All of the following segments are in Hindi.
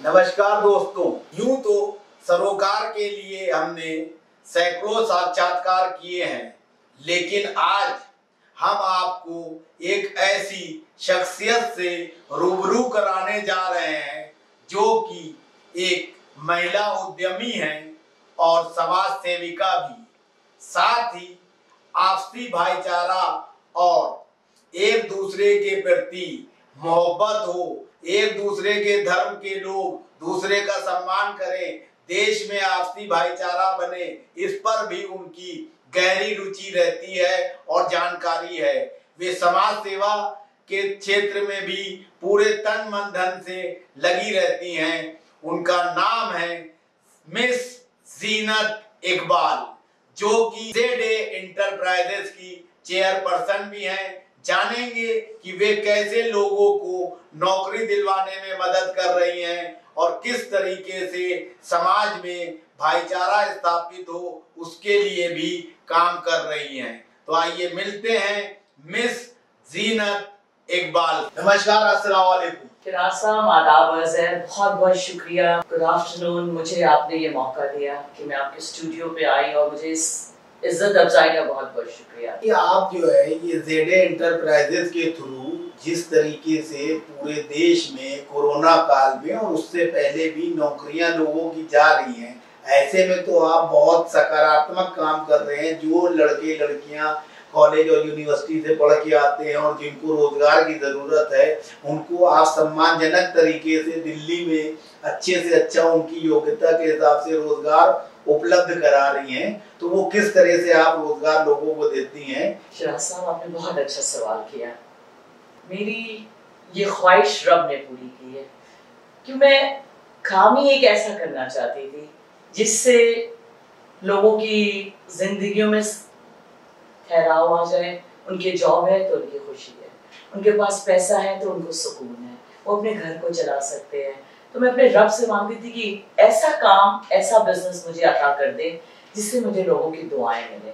नमस्कार दोस्तों। यूं तो सरोकार के लिए हमने सैकड़ों साक्षात्कार किए हैं, लेकिन आज हम आपको एक ऐसी शख्सियत से रूबरू कराने जा रहे हैं जो कि एक महिला उद्यमी हैं और समाज सेविका भी, साथ ही आपसी भाईचारा और एक दूसरे के प्रति मोहब्बत हो, एक दूसरे के धर्म के लोग दूसरे का सम्मान करें, देश में आपसी भाईचारा बने, इस पर भी उनकी गहरी रुचि रहती है और जानकारी है। वे समाज सेवा के क्षेत्र में भी पूरे तन मन धन से लगी रहती हैं। उनका नाम है मिस जीनत इकबाल, जो कि ZA एंटरप्राइजेस की चेयरपर्सन भी हैं। जानेंगे कि वे कैसे लोगों को नौकरी दिलवाने में मदद कर रही हैं और किस तरीके से समाज में भाईचारा स्थापित हो उसके लिए भी काम कर रही हैं। तो आइए मिलते हैं मिस जीनत इकबाल। नमस्कार, अस्सलाम वालेकुम। फिराज साहब, आदाब अर्ज़ है, बहुत बहुत शुक्रिया। Good afternoon. मुझे आपने ये मौका दिया कि मैं आपके स्टूडियो पे आई और मुझे इस इज्जत अफजाई का बहुत बहुत शुक्रिया। कि आप जो है ये ZA एंटरप्राइजेस के थ्रू जिस तरीके से पूरे देश में कोरोना काल में और उससे पहले भी नौकरियां लोगों की जा रही हैं, ऐसे में तो आप बहुत सकारात्मक काम कर रहे हैं। जो लड़के लड़कियां कॉलेज और यूनिवर्सिटी से पढ़ के आते हैं और जिनको रोजगार की जरूरत है, उनको आप सम्मानजनक तरीके से दिल्ली में अच्छे से अच्छा उनकी योग्यता के हिसाब से रोजगार उपलब्ध करा रही हैं। तो वो किस तरह से आप रोजगार लोगों को देती हैं? फिराज साहब, आपने बहुत अच्छा सवाल किया। मेरी ये ख्वाहिश रब ने पूरी की है कि मैं काम ही एक ऐसा करना चाहती थी जिससे लोगों की जिंदगियों में ठहराव आ जाए। उनके जॉब है तो उनकी खुशी है, उनके पास पैसा है तो उनको सुकून है, वो अपने घर को चला सकते हैं। तो मैं अपने रब से मांगती थी कि ऐसा काम, ऐसा बिजनेस मुझे अता कर दे जिससे मुझे लोगों की दुआएं मिले।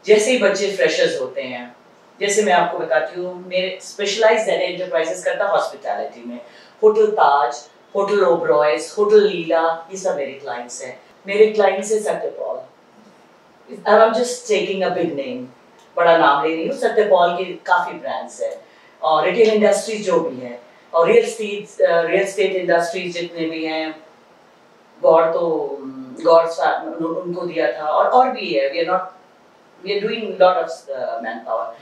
जैसे ही बच्चे फ्रेशर्स होते हैं, जैसे मैं आपको बताती हूँ, मेरे स्पेशलाइज्ड ZA एंटरप्राइजेस करता हॉस्पिटैलिटी में। होटल ताज, होटल ओबरॉयज, होटल लीला, ये सब मेरे क्लाइंट्स हैं। मेरे क्लाइंट्स है Satyapal. I am just taking a big name, बड़ा नाम ले रही हूँ। सत्यपाल के काफी ब्रांड्स है और रिटेल इंडस्ट्री जो भी है और रियल एस्टेट इंडस्ट्रीज जितने भी हैं, गॉड उनको दिया था और भी है। We are doing lot of manpower.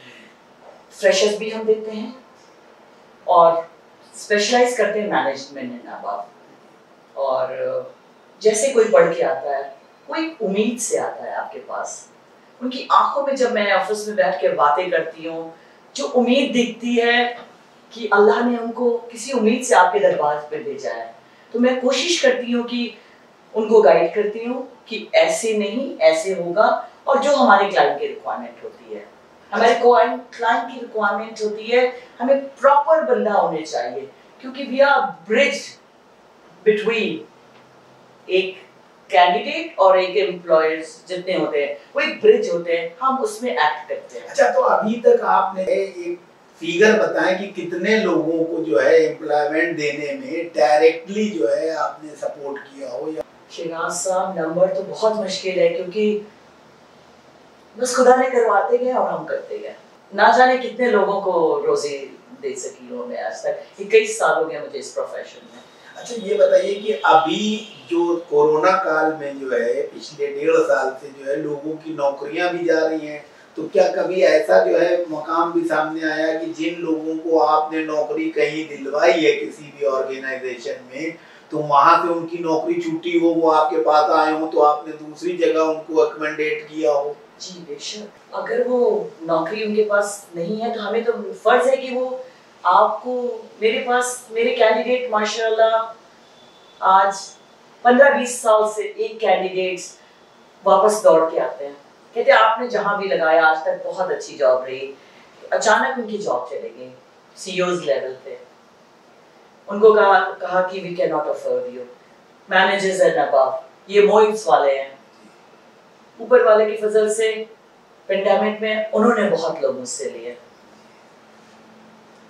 Freshers भी हम देते हैं और स्पेशलाइज करते हैं मैनेजमेंट एंड अबव। और जैसे कोई पढ़ के आता है, कोई उम्मीद से आता है आपके पास, उनकी आंखों में जब मैं ऑफिस में बैठ के बातें करती हूँ, जो उम्मीद दिखती है कि अल्लाह ने उनको किसी उम्मीद से आपके दरबार पे भेजा है, तो मैं कोशिश करती हूँ कि उनको गाइड करती हूँ कि ऐसे नहीं, ऐसे होगा। और जो हमारे क्लाइंट की रिक्वायरमेंट होती है, हमारे क्लाइंट की रिक्वायरमेंट होती है, हमें प्रॉपर बंदा होने चाहिए, क्योंकि वी आर ब्रिज बिटवीन एक कैंडिडेट और एक एम्प्लॉयर्स जितने होते हैं, वो एक ब्रिज होते हैं, हम उसमें एक्ट करते हैं। अच्छा, तो अभी तक आपने एक फिगर बताएं कि कितने लोगों को जो है एम्प्लॉयमेंट देने में डायरेक्टली जो है आपने सपोर्ट किया हो? या शिराज साहब, नंबर तो बहुत मुश्किल है, क्योंकि बस खुदा ने करवाते गए और हम करते गए। ना जाने कितने लोगों को रोजी दे सकी हूँ मैं आज तक। 21 साल हो गए मुझे इस प्रोफेशन में। अच्छा, ये बताइए कि अभी जो कोरोना काल में जो है पिछले 1.5 साल से जो है लोगों की नौकरियां भी जा रही हैं, तो क्या कभी ऐसा जो है मकाम भी सामने आया कि जिन लोगों को आपने नौकरी कहीं दिलवाई है किसी भी ऑर्गेनाइजेशन में, तो वहां से उनकी नौकरी छूटी हो, वो आपके पास आए हो, तो आपने दूसरी जगह उनको रिकमेंडेट किया हो? जी बेशक। अगर वो नौकरी उनके पास नहीं है तो हमें तो फर्ज है कि वो आपको, मेरे पास मेरे कैंडिडेट माशाल्लाह आज 15-20 साल से एक कैंडिडेट्स वापस दौड़ के आते हैं, कहते हैं आपने जहां भी लगाया आज तक बहुत अच्छी जॉब रही। अचानक उनकी जॉब चले गई CEOs लेवल पे। उनको कहा कि we can not afford you, managers and above, ये मोइट्स वाले हैं। ऊपर वाले की फजल से पेंडेमिक में उन्होंने बहुत लोग मुझसे लिए।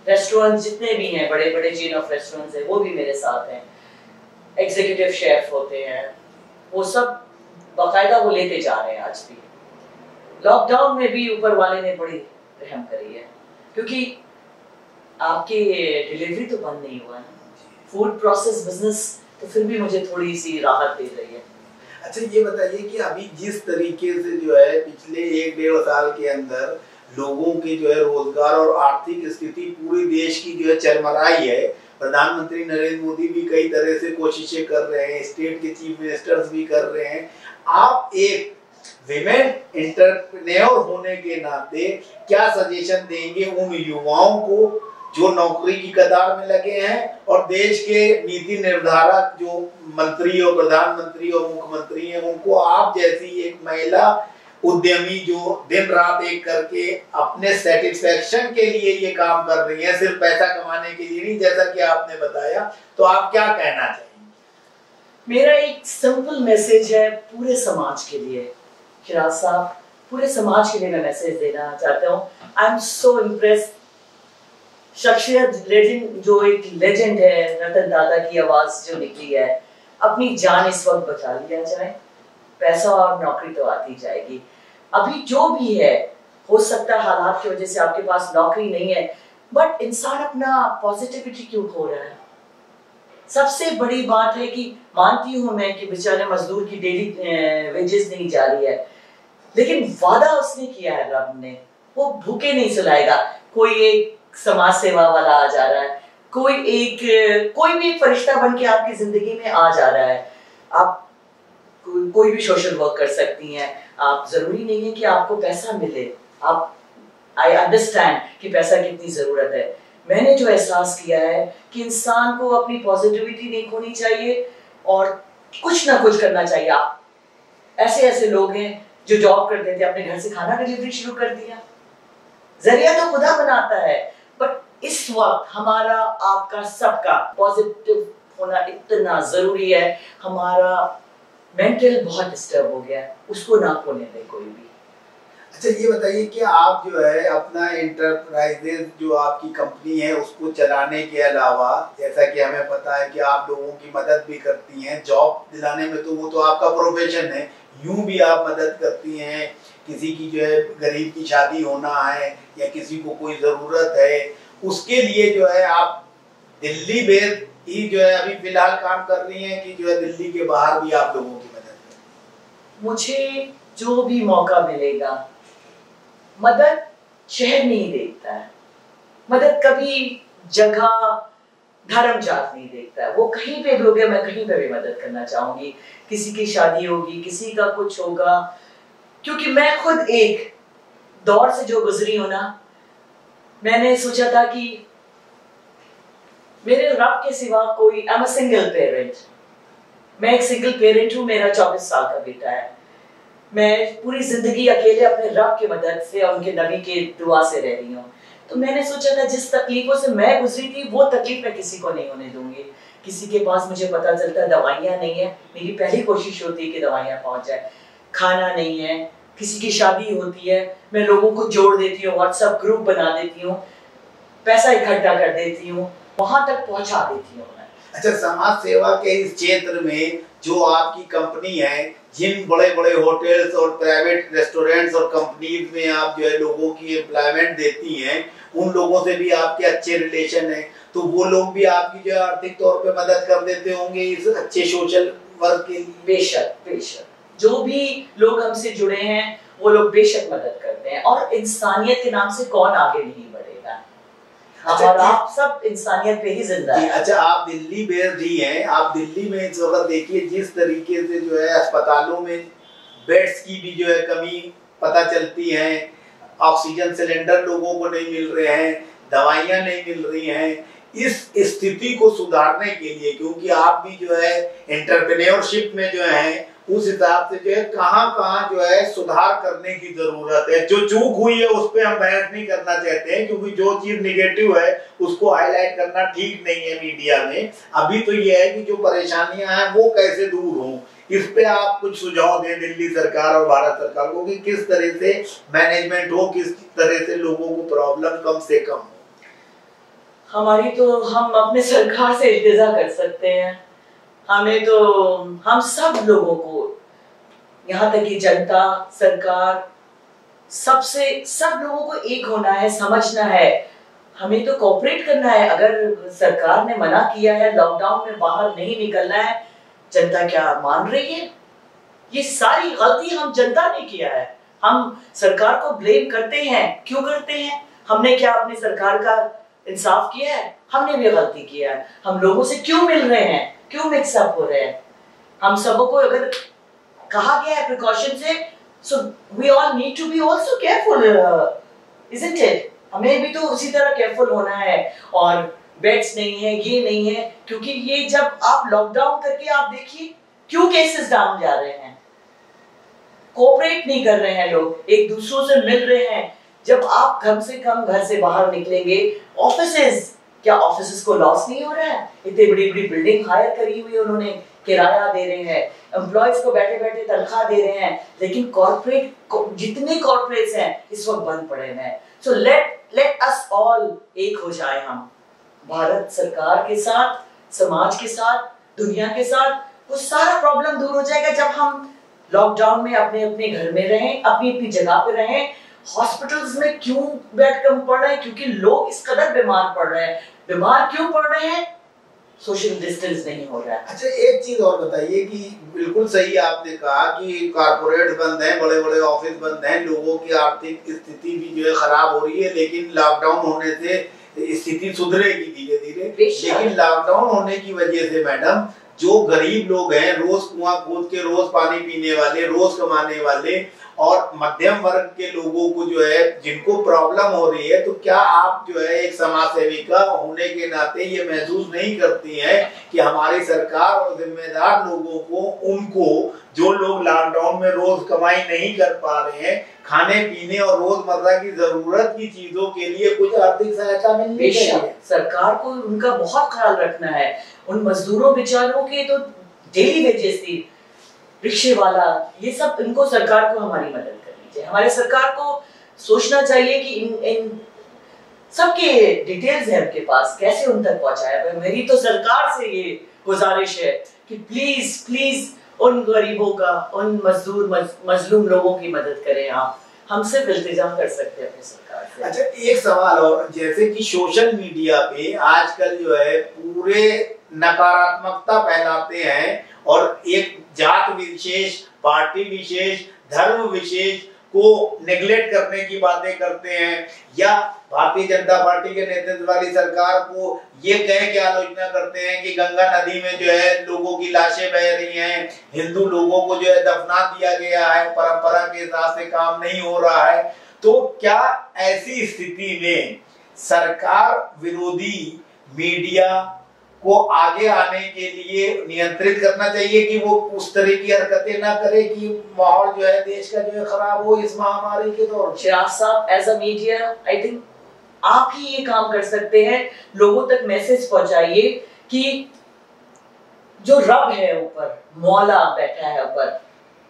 रेस्टोरेंट जितने भी हैं, बड़े बड़े चेन ऑफ रेस्टोरेंट्स हैं, वो भी मेरे साथ हैं। एग्जीक्यूटिव शेफ होते हैं, वो सब बाकायदा वो लेते जा रहे हैं। आज भी लॉकडाउन में भी ऊपर वाले ने बड़ी रहम करी है, क्योंकि आपके डिलीवरी तो बंद नहीं हुआ है, फूड प्रोसेस बिजनेस तो फिर भी मुझे थोड़ी सी राहत दे रही है। अच्छा ये बताइए कि अभी जिस तरीके से जो है पिछले 1-1.5 साल के अंदर लोगों की जो है रोजगार और आर्थिक स्थिति पूरे देश की जो है चरमराई है, प्रधानमंत्री नरेंद्र मोदी भी कई तरह से कोशिशें कर रहे हैं, स्टेट के चीफ मिनिस्टर्स भी कर रहे हैं, आप एक विमेन एंटरप्रेन्योर होने के नाते क्या सजेशन देंगे उन युवाओं को जो नौकरी की कतार में लगे हैं और देश के नीति निर्धारक जो मंत्री और प्रधानमंत्री और मुख्यमंत्री हैं, उनको आप जैसी एक महिला उद्यमी जो दिन रात एक करके अपने सेटिस्फेक्शन के लिए ये काम कर रही है, सिर्फ पैसा कमाने के लिए नहीं, जैसा कि आपने बताया, तो आप क्या कहना चाहेंगे? मेरा एक सिंपल मैसेज है पूरे समाज के लिए, खिराज साहब, पूरे समाज के लिए मैं मैसेज देना चाहता हूँ। आई एम सो इम्प्रेस्ड, शख्सियत लेजेंड, जो एक लेजेंड है, रतन टाटा की आवाज जो निकली है, अपनी जान इस वक्त बचा लिया जाए, पैसा और नौकरी तो आती जाएगी। अभी जो भी है, हो सकता है हालात की वजह से आपके पास नौकरी नहीं है, बट इंसान अपना पॉजिटिविटी क्यों खो रहा है? सबसे बड़ी बात है कि मानती हूं मैं कि बेचारे मजदूर की डेली वेजेस नहीं जा रही है, लेकिन वादा उसने किया है रब ने, वो भूखे नहीं सुलाएगा। कोई एक समाज सेवा वाला आ जा रहा है, कोई भी एक फरिश्ता बन के आपकी जिंदगी में आ जा रहा है। आप कोई भी सोशल वर्क कर सकती हैं, आप जरूरी नहीं है कि आपको पैसा मिले। आप आई अंडरस्टैंड कि पैसा कितनी जरूरत है। मैंने जो एहसास किया है कि इंसान को अपनी पॉजिटिविटी नहीं खोनी चाहिए और कुछ ना कुछ करना चाहिए। आप ऐसे लोग हैं जो जॉब करते थे, अपने घर से खाना डिलीवरी शुरू कर दिया। जरिया तो खुदा बनाता है, बट इस वक्त हमारा आपका सबका पॉजिटिव होना इतना जरूरी है। हमारा मेंटल बहुत डिस्टर्ब हो गया है, उसको ना खोने दे कोई भी। अच्छा ये बताइए कि आप जो है अपना इंटरप्राइजेज जो आपकी कंपनी है उसको चलाने के अलावा, जैसा कि हमें पता है कि आप लोगों की मदद भी करती हैं, जॉब दिलाने में तो वो तो आपका प्रोफेशन है, यूं भी आप मदद करती हैं, किसी की जो है गरीब की शादी होना है या किसी को कोई ज़रूरत है, उसके लिए जो है आप दिल्ली बेस्ड ही जो है अभी फिलहाल काम कर रही हैं कि जो है दिल्ली के बाहर भी आप लोगों की मदद करें? मुझे जो भी मौका मिलेगा, मदद शहर नहीं देखता है, मदद कभी जगह धर्म जात नहीं देखता है, वो कहीं पे भी हो गया, मैं कहीं पे भी मदद करना चाहूंगी। किसी की शादी होगी, किसी का कुछ होगा, क्योंकि मैं खुद एक दौर से जो गुजरी हूं ना, मैंने सोचा था कि मेरे रब के सिवा कोई, I am a single parent, मैं एक सिंगल पेरेंट हूं, मेरा 24 साल का बेटा है, मैं पूरी जिंदगी अकेले अपने रब की मदद से और उनके नबी के दुआ से रह रही हूँ। तो मैंने सोचा था जिस तकलीफों से मैं गुजरी थी वो तकलीफ मैं किसी को नहीं होने दूंगी। किसी के पास मुझे पता चलता है दवाइयाँ नहीं है, मेरी पहली कोशिश होती है कि दवाइयाँ पहुंच जाए। खाना नहीं है, किसी की शादी होती है, मैं लोगों को जोड़ देती हूँ, व्हाट्सएप ग्रुप बना देती हूँ, पैसा इकट्ठा कर देती हूँ, वहां तक पहुंचा देती हूँ। अच्छा, समाज सेवा के इस क्षेत्र में जो आपकी कंपनी है, जिन बड़े बड़े होटल्स और प्राइवेट रेस्टोरेंट्स और कंपनीज में आप जो है लोगों की एम्प्लॉयमेंट देती हैं, उन लोगों से भी आपके अच्छे रिलेशन है, तो वो लोग भी आपकी जो है आर्थिक तौर पे मदद कर देते होंगे इस अच्छे सोशल वर्क के लिए? बेशक बेशक, जो भी लोग हमसे जुड़े हैं वो लोग बेशक मदद करते हैं, और इंसानियत के नाम से कौन आगे नहीं बढ़ेगा। अच्छा, और आप सब इंसानियत पे ही जिंदा हैं। अच्छा, आप दिल्ली बेस्ड ही हैं, आप दिल्ली में इस वक्त देखिए जिस तरीके से जो है अस्पतालों में बेड्स की भी जो है कमी पता चलती है, ऑक्सीजन सिलेंडर लोगों को नहीं मिल रहे हैं, दवाइयाँ नहीं मिल रही हैं। इस स्थिति को सुधारने के लिए, क्योंकि आप भी जो है एंटरप्रेन्योरशिप में जो है, उस हिसाब से जो है कहाँ जो है सुधार करने की जरूरत है। जो चूक हुई है उस पर हम बहस नहीं करना चाहते हैं, क्योंकि जो चीज निगेटिव है उसको हाईलाइट करना ठीक नहीं है मीडिया में। अभी तो ये है कि जो परेशानियां हैं वो कैसे दूर हों, इस पे आप कुछ सुझाव दें दिल्ली सरकार और भारत सरकार को कि किस तरह से मैनेजमेंट हो, किस तरह से लोगों को प्रॉब्लम कम से कम हो। हमारी तो, हम अपने सरकार से इल्तिजा कर सकते हैं हमें तो, हम सब लोगों को, यहाँ तक कि जनता, सरकार, सब लोगों को एक होना है, समझना है, हमें तो कोऑपरेट करना है। अगर सरकार ने मना किया है लॉकडाउन में बाहर नहीं निकलना है, जनता क्या मान रही है? ये सारी गलती हम जनता ने किया है। हम सरकार को ब्लेम करते हैं, क्यों करते हैं? हमने क्या अपनी सरकार का इंसाफ किया है? हमने भी गलती किया है। हम लोगों से क्यों मिल रहे हैं, क्यों मिक्सअप हो रहे हैं? हम सबको अगर कहा गया है प्रिकॉशन से, so we all need to be also careful, isn't it? हमें भी तो उसी तरह केयरफुल होना है। और बेड्स नहीं है, ये नहीं है, क्योंकि ये जब आप लॉकडाउन करके आप देखिए क्यों केसेस डाउन जा रहे हैं। कोऑपरेट नहीं कर रहे हैं लोग, एक दूसरों से मिल रहे हैं। जब आप कम से कम घर से बाहर निकलेंगे, ऑफिसेस, क्या ऑफिसेस को लॉस नहीं हो रहा है? इतनी बड़ी बड़ी बिल्डिंग हायर करी हुई है उन्होंने, किराया दे रहे हैं, एम्प्लॉयज को बैठे बैठे तनख्वाह दे रहे हैं, लेकिन कॉर्पोरेट, जितने कॉर्पोरेट्स हैं इस वक्त बंद पड़े हैं। सो लेट अस ऑल एक हो जाए, हम भारत सरकार के साथ, समाज के साथ, दुनिया के साथ, वो सारा प्रॉब्लम दूर हो जाएगा जब हम लॉकडाउन में अपने अपने घर में रहें, अपनी अपनी जगह पे रहें। हॉस्पिटल्स में क्यों बेड कम पड़ रहे हैं? क्योंकि लोग इस कदर बीमार पड़ रहे हैं। बीमार क्यों पड़ रहे हैं? सोशल डिस्टेंस नहीं हो रहा है। अच्छा, एक चीज और बताइए कि बिल्कुल सही आपने कहा कि कारपोरेट बंद हैं, बड़े बड़े ऑफिस बंद हैं, लोगों की आर्थिक स्थिति भी जो है खराब हो रही है, लेकिन लॉकडाउन होने से स्थिति सुधरेगी धीरे धीरे। लेकिन लॉकडाउन होने की वजह से मैडम, जो गरीब लोग हैं, रोज कुआं खोद के रोज पानी पीने वाले, रोज कमाने वाले, और मध्यम वर्ग के लोगों को जो है, जिनको प्रॉब्लम हो रही है, तो क्या आप जो है एक समाज सेविका होने के नाते ये महसूस नहीं करती हैं कि हमारी सरकार और जिम्मेदार लोगों को, उनको जो लोग लॉकडाउन में रोज कमाई नहीं कर पा रहे हैं, खाने पीने और रोजमर्रा की जरूरत की चीजों के लिए कुछ आर्थिक सहायता मिलनी चाहिए? सरकार को उनका बहुत ख्याल रखना है। उन मजदूरों बेचारों के तो डेली वेजेस थी, रिक्शे वाला, ये सब, इनको सरकार को हमारी मदद करनी चाहिए। हमारे सरकार को सोचना चाहिए कि इन सबके डिटेल्स है उनके पास, कैसे उन तक पहुंचाया। मेरी तो सरकार से ये गुजारिश है कि प्लीज प्लीज उन गरीबों का, उन मजदूर मजलूम लोगों की मदद करें। आप हमसे इल्तिजा कर सकते हैं अपनी सरकार से। अच्छा, एक सवाल और, जैसे कि सोशल मीडिया पे आजकल जो है पूरे नकारात्मकता फैलाते हैं और एक जात विशेष, पार्टी विशेष, धर्म विशेष को नेग्लेक्ट करने की बातें करते हैं, या भारतीय जनता पार्टी के नेतृत्व वाली सरकार को ये कह के आलोचना करते हैं कि गंगा नदी में जो है लोगों की लाशें बह रही हैं, हिंदू लोगों को जो है दफना दिया गया है, परंपरा के हिसाब से काम नहीं हो रहा है। तो क्या ऐसी स्थिति में सरकार विरोधी मीडिया को आगे आने के लिए नियंत्रित करना चाहिए कि वो उस तरह की हरकतें ना करे कि माहौल जो है देश का जो है खराब हो इस महामारी के दौर में? चिराग साहब, as a media, I think आप ही ये काम कर सकते हैं। लोगों तक मैसेज पहुंचाइए कि जो रब है ऊपर, मौला बैठा है ऊपर,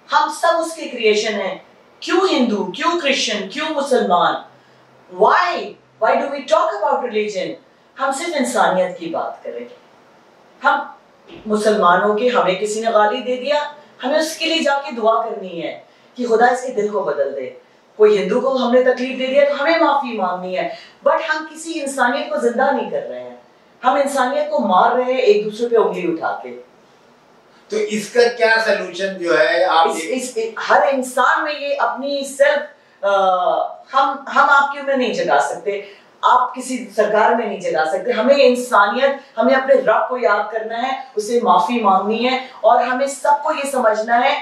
हम सब उसके क्रिएशन हैं। क्यों हिंदू, क्यों क्रिश्चियन, क्यों मुसलमान? Why do we talk about religion? हम सिर्फ इंसानियत की बात करें। हम मुसलमानों के, हमें किसी ने गाली दे दिया, हमें उसके लिए जाके दुआ करनी है कि खुदा इसके दिल को बदल दे। कोई हिंदू को हमने तकलीफ दे दिया तो हमें माफी मांगनी है। बट हम किसी इंसानियत को जिंदा नहीं कर रहे हैं, हम इंसानियत को मार रहे हैं एक दूसरे पे उंगली उठा के। तो इसका क्या सलूशन जो है आप हर इंसान में ये अपनी सेल्फ, हम आपके में नहीं जगा सकते, आप किसी सरकार में नहीं जगा सकते। हमें इंसानियत, हमें अपने रब को याद करना है, उसे माफी मांगनी है, और हमें सबको ये समझना है।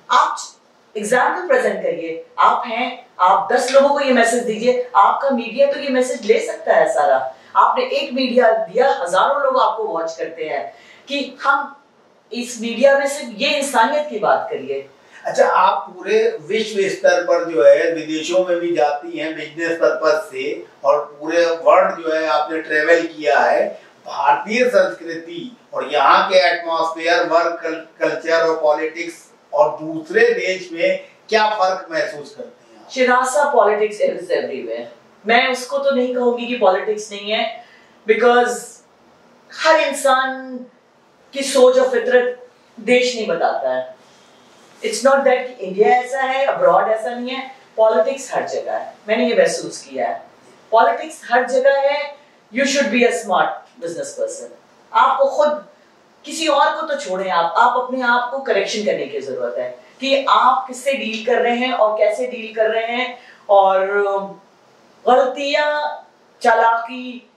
आप एग्जाम्पल प्रेजेंट करिए, आप हैं, आप 10 लोगों को ये मैसेज दीजिए। आपका मीडिया तो ये मैसेज ले सकता है सारा। आपने एक मीडिया दिया, हजारों लोग आपको वॉच करते हैं कि हम इस मीडिया में सिर्फ ये इंसानियत की बात करिए। अच्छा, आप पूरे विश्व स्तर पर जो है विदेशों में भी जाती हैं बिजनेस पर्पज से, और पूरे वर्ल्ड जो है आपने ट्रेवल किया है। भारतीय संस्कृति और यहाँ के एटमॉस्फेयर, वर्क कल्चर और पॉलिटिक्स और दूसरे देश में क्या फर्क महसूस करते हैं? शिरासा, पॉलिटिक्स इज एवरीवेयर। मैं उसको तो नहीं कहूंगी कि पॉलिटिक्स नहीं है, बिकॉज हर इंसान की सोच और फितरत देश नहीं बताता है। इट्स नॉट दैट कि इंडिया ऐसा है, अब्रॉड ऐसा नहीं है। पॉलिटिक्स हर जगह है, मैंने ये महसूस किया है। पॉलिटिक्स हर जगह है। You should be a smart business person. आपको खुद, किसी और को तो छोड़ें, आप अपने आप को करेक्शन करने की जरूरत है कि आप किससे डील कर रहे हैं और कैसे डील कर रहे हैं। और गलतियां, चालाकी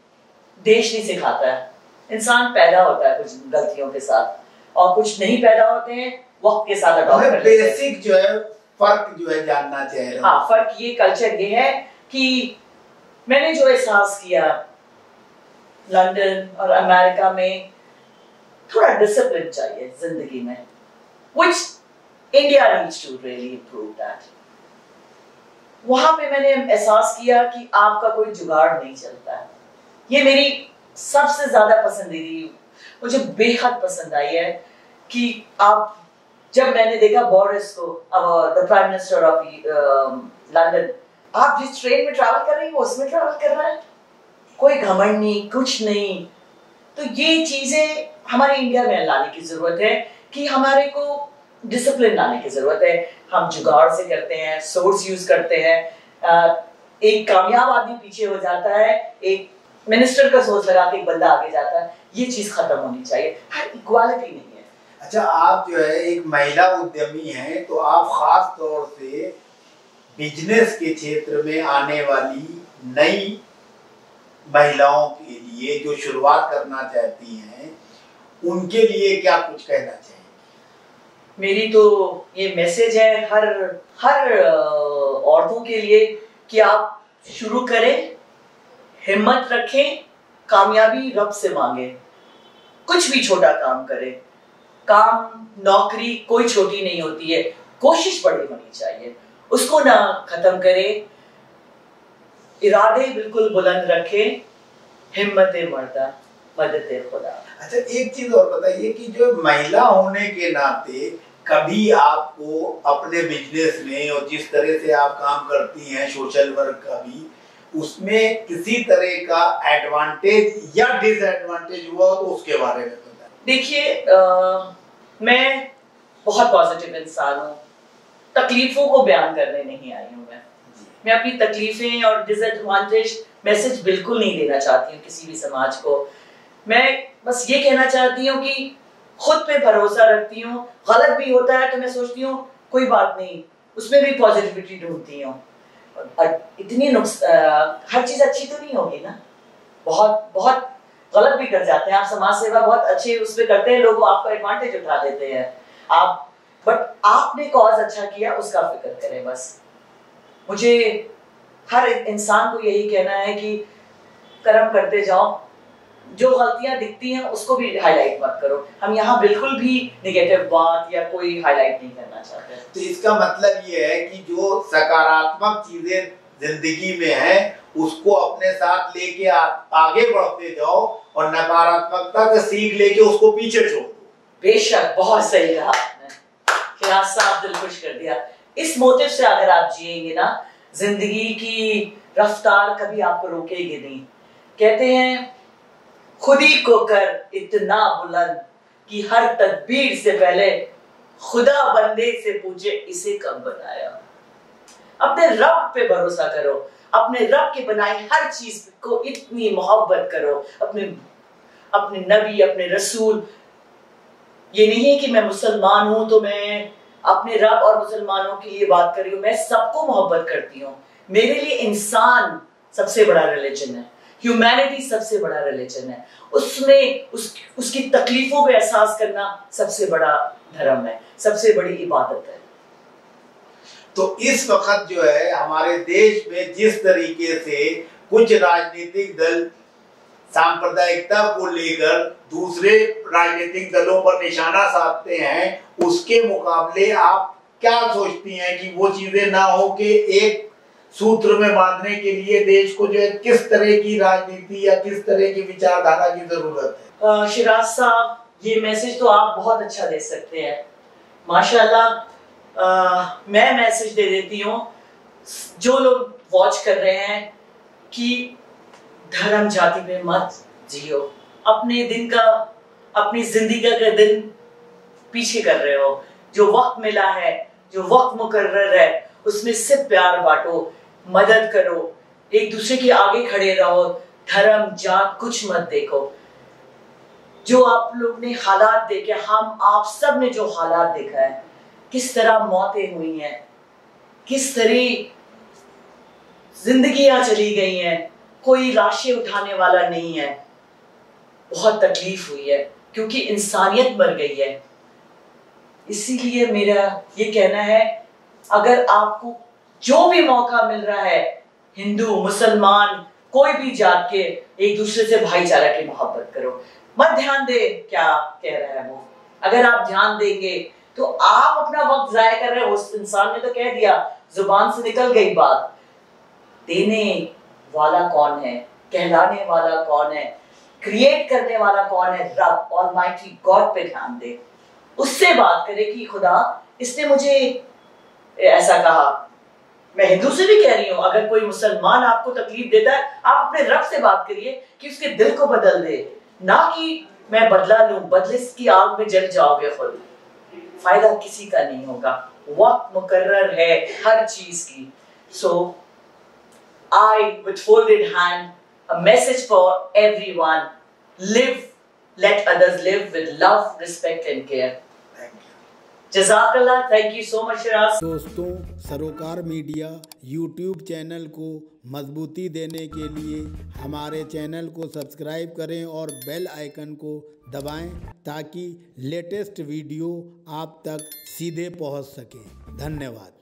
देश नहीं सिखाता है। इंसान पैदा होता है कुछ गलतियों के साथ और कुछ नहीं पैदा होते हैं, वक्त के साथ अडॉप्ट करते हैं। बेसिक जो है फर्क जो है जानना चाहिए। हाँ, फर्क ये, कल्चर ये है कि मैंने जो एहसास किया लंदन और अमेरिका में, थोड़ा डिसिप्लिन चाहिए जिंदगी में, which India needs to really improve that. वहां पे मैंने एहसास किया कि आपका कोई जुगाड़ नहीं चलता है। ये मेरी सबसे ज्यादा पसंदीदा, मुझे बेहद पसंद आई है कि आप, जब मैंने देखा बोरिस को, the prime minister of London, आप जिस ट्रेन में ट्रैवल कर रही हो उसमें ट्रैवल कर रहा है, कोई घमंड नहीं, कुछ नहीं। तो ये चीजें हमारे इंडिया में लाने की जरूरत है कि हमारे को डिसिप्लिन लाने की जरूरत है। हम जुगाड़ से करते हैं, सोर्स यूज करते हैं। एक कामयाब आदमी पीछे हो जाता है, एक मिनिस्टर का सोच लगा के एक बंदा आगे जाता है। ये चीज खत्म होनी चाहिए। हर इक्वालिटी नहीं है। अच्छा, आप जो है एक महिला उद्यमी हैं, तो आप खास तौर से बिजनेस के क्षेत्र में आने वाली नई महिलाओं के लिए जो शुरुआत करना चाहती हैं, उनके लिए क्या कुछ कहना चाहिए? मेरी तो ये मैसेज है हर औरतों के लिए कि आप शुरू करें, हिम्मत रखें, कामयाबी रब से मांगे। कुछ भी छोटा काम करें, काम, नौकरी कोई छोटी नहीं होती है, कोशिश बड़ी होनी चाहिए, उसको ना खत्म करें। इरादे बिल्कुल बुलंद रखें, हिम्मत मर्दा मदद खुदा। अच्छा, एक चीज और बताइए कि जो महिला होने के नाते कभी आपको अपने बिजनेस में और जिस तरह से आप काम करती हैं, सोशल वर्क का भी, उसमें किसी तरह का एडवांटेज या डिसएडवांटेज हुआ तो उसके बारे में बताएं। देखिए, मैं बहुत पॉजिटिव इंसान हूँ, तकलीफों को बयान करने नहीं आई हूँ। मैं अपनी तकलीफें और डिसएडवांटेज मैसेज बिल्कुल नहीं देना चाहती हूँ किसी भी समाज को। मैं बस ये कहना चाहती हूँ कि खुद पे भरोसा रखती हूँ। गलत भी होता है तो मैं सोचती हूँ कोई बात नहीं, उसमें भी पॉजिटिविटी ढूंढती हूँ। इतनी हर चीज अच्छी तो नहीं होगी ना, बहुत बहुत गलत भी कर जाते हैं। आप समाज सेवा बहुत अच्छे उसमें करते हैं, लोग आपका एडवांटेज उठा देते हैं। बट आपने कॉज अच्छा किया, उसका फिक्र करें। बस मुझे हर इंसान को यही कहना है कि कर्म करते जाओ, जो गलतियां दिखती हैं उसको भी हाईलाइट मत करो। हम यहाँ बिल्कुल भी नेगेटिव बात या कोई हाईलाइट नहीं करना चाहते। तो इसका मतलब ये है कि जो सकारात्मक चीजें जिंदगी में हैं उसको अपने साथ लेके आगे बढ़ते जाओ और नकारात्मकता का सीख लेके उसको पीछे छोड़ दो। बेशक, बहुत सही कहा आपने, शिराज साहब, दिल खुश कर दिया। इस मोटिव से अगर आप जिएंगे ना, जिंदगी की रफ्तार कभी आपको रोकेगी नहीं। कहते हैं खुद ही को कर इतना बुलंद कि हर तदबीर से पहले खुदा बंदे से पूछे इसे कब बनाया। अपने रब पे भरोसा करो, अपने रब की बनाई हर चीज को इतनी मोहब्बत करो, अपने नबी, अपने रसूल। ये नहीं है कि मैं मुसलमान हूं तो मैं अपने रब और मुसलमानों के लिए बात कर रही हूँ। मैं सबको मोहब्बत करती हूँ। मेरे लिए इंसान सबसे बड़ा रिलीजन है, ह्यूमैनिटी सबसे बड़ा रिलीजन है। उसमें उसकी तकलीफों को एहसास करना सबसे बड़ा धर्म है, सबसे बड़ी इबादत है। तो इस वक्त जो है हमारे देश में जिस तरीके से कुछ राजनीतिक दल सांप्रदायिकता को लेकर दूसरे राजनीतिक दलों पर निशाना साधते हैं, उसके मुकाबले आप क्या सोचती हैं कि वो चीजें ना हो कि एक सूत्र में बांधने के लिए देश को जो है किस तरह की राजनीति या किस तरह की विचारधारा की जरूरत है? शिराज साहब, ये मैसेज तो आप बहुत अच्छा दे सकते हैं, माशाल्लाह। मैं मैसेज दे देती हूँ जो लोग वॉच कर रहे हैं कि धर्म जाति पे मत जियो। अपने दिन का अपनी जिंदगी का दिन पीछे कर रहे हो, जो वक्त मिला है, जो वक्त मुकर्रर है, उसमें सिर्फ प्यार बांटो, मदद करो, एक दूसरे के आगे खड़े रहो, धर्म जात कुछ मत देखो। जो आप लोग ने हालात देखे, हम आप सब ने जो हालात देखा है, किस तरह मौतें हुई हैं, किस तरह जिंदगियां चली गई हैं, कोई लाशें उठाने वाला नहीं है, बहुत तकलीफ हुई है क्योंकि इंसानियत मर गई है। इसीलिए मेरा ये कहना है, अगर आपको जो भी मौका मिल रहा है, हिंदू मुसलमान कोई भी जात के, एक दूसरे से भाईचारा की मोहब्बत करो, मत ध्यान दे क्या कह रहा है वो। अगर आप ध्यान देंगे तो आप अपना वक्त जाया कर रहे हो। उस इंसान ने तो कह दिया, जुबान से निकल गई बात। देने वाला कौन है, कहलाने वाला कौन है, क्रिएट करने वाला कौन है? रब ऑलमाइटी गॉड पे ध्यान दे, उससे बात करे कि खुदा इसने मुझे ऐसा कहा। मैं हिंदू से भी कह रही हूं, अगर कोई मुसलमान आपको तकलीफ देता है, आप अपने रब से बात करिए कि उसके दिल को बदल दे, ना कि मैं बदला लूं, बदले की आग में जल जाओगे खुद, फायदा किसी का नहीं होगा। वक्त मुकर्रर है हर चीज की। सो I with folded hand, a message for everyone: live, let others live with love, respect and care. जज़ाकल्लाह, thank you so much Shiraz. दोस्तों, सरोकार मीडिया यूट्यूब चैनल को मजबूती देने के लिए हमारे चैनल को सब्सक्राइब करें और बेल आइकन को दबाएं ताकि लेटेस्ट वीडियो आप तक सीधे पहुंच सके। धन्यवाद।